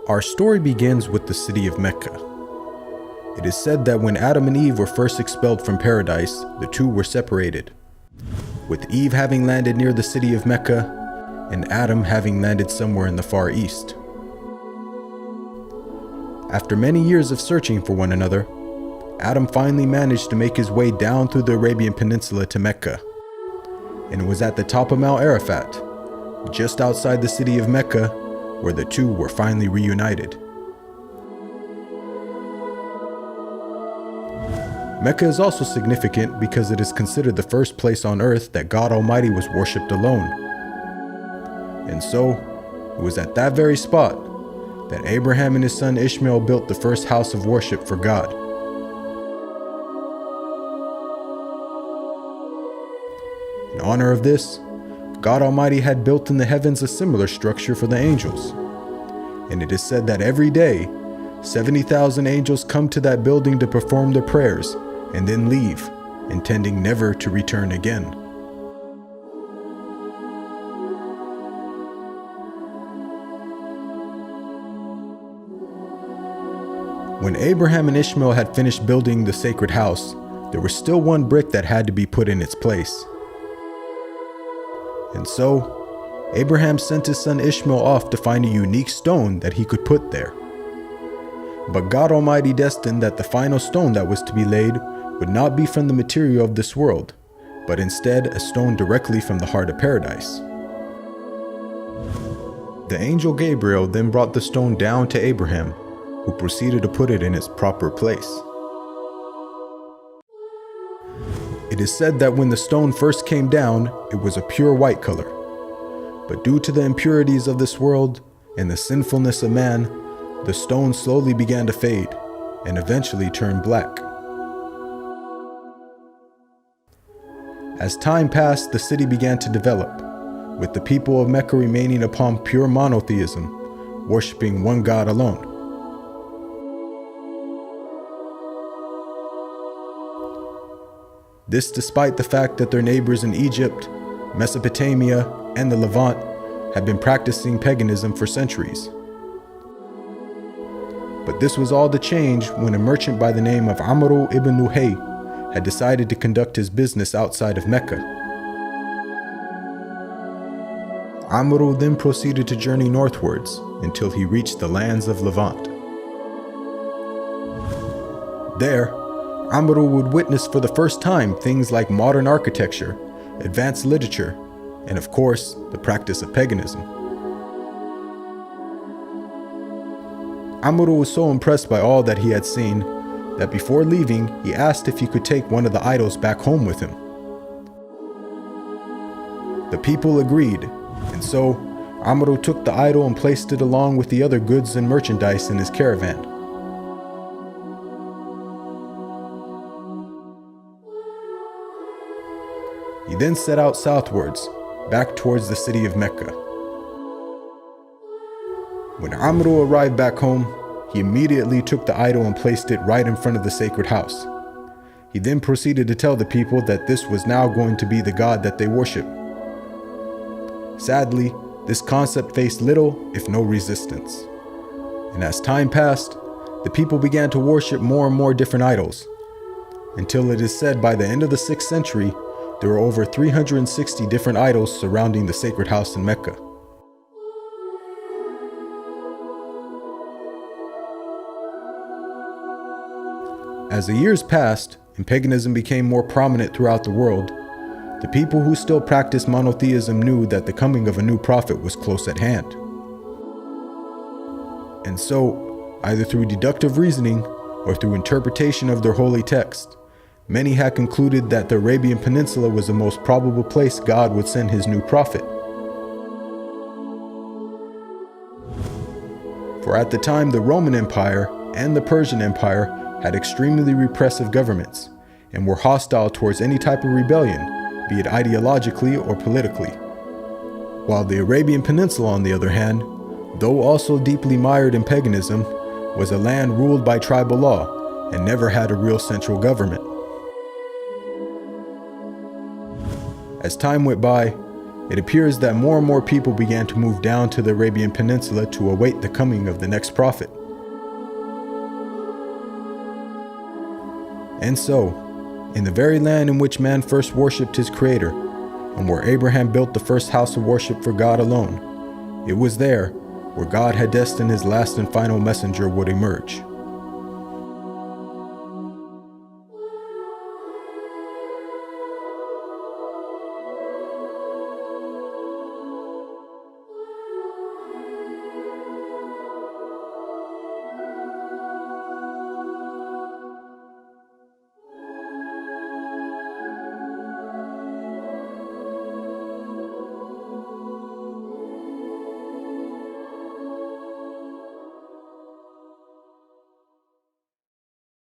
Our story begins with the city of Mecca. It is said that when Adam and Eve were first expelled from paradise, the two were separated, with Eve having landed near the city of Mecca and Adam having landed somewhere in the Far East. After many years of searching for one another, Adam finally managed to make his way down through the Arabian Peninsula to Mecca, and it was at the top of Mount Arafat, just outside the city of Mecca, where the two were finally reunited. Mecca is also significant because it is considered the first place on earth that God Almighty was worshipped alone. And so, it was at that very spot that Abraham and his son Ishmael built the first house of worship for God. In honor of this, God Almighty had built in the heavens a similar structure for the angels. And it is said that every day, 70,000 angels come to that building to perform their prayers and then leave, intending never to return again. When Abraham and Ishmael had finished building the sacred house, there was still one brick that had to be put in its place. And so, Abraham sent his son Ishmael off to find a unique stone that he could put there. But God Almighty destined that the final stone that was to be laid would not be from the material of this world, but instead a stone directly from the heart of paradise. The angel Gabriel then brought the stone down to Abraham, who proceeded to put it in its proper place. It is said that when the stone first came down, it was a pure white color. But due to the impurities of this world and the sinfulness of man, the stone slowly began to fade and eventually turned black. As time passed, the city began to develop, with the people of Mecca remaining upon pure monotheism, worshiping one God alone. This despite the fact that their neighbors in Egypt, Mesopotamia, and the Levant had been practicing paganism for centuries. But this was all to change when a merchant by the name of Amr ibn Luhay had decided to conduct his business outside of Mecca. Amr then proceeded to journey northwards until he reached the lands of Levant. There, Amr would witness for the first time things like modern architecture, advanced literature, and of course, the practice of paganism. Amr was so impressed by all that he had seen that before leaving, he asked if he could take one of the idols back home with him. The people agreed, and so Amr took the idol and placed it along with the other goods and merchandise in his caravan. He then set out southwards, back towards the city of Mecca. When Amr arrived back home, he immediately took the idol and placed it right in front of the sacred house. He then proceeded to tell the people that this was now going to be the god that they worship. Sadly, this concept faced little, if no resistance. And as time passed, the people began to worship more and more different idols, until it is said by the end of the 6th century, there were over 360 different idols surrounding the sacred house in Mecca. As the years passed and paganism became more prominent throughout the world, the people who still practiced monotheism knew that the coming of a new prophet was close at hand. And so, either through deductive reasoning or through interpretation of their holy text, many had concluded that the Arabian Peninsula was the most probable place God would send his new prophet. For at the time, the Roman Empire and the Persian Empire had extremely repressive governments and were hostile towards any type of rebellion, be it ideologically or politically. While the Arabian Peninsula, on the other hand, though also deeply mired in paganism, was a land ruled by tribal law and never had a real central government. As time went by, It appears that more and more people began to move down to the Arabian Peninsula to await the coming of the next prophet. And so, in the very land in which man first worshipped his Creator, and where Abraham built the first house of worship for God alone, it was there where God had destined his last and final messenger would emerge.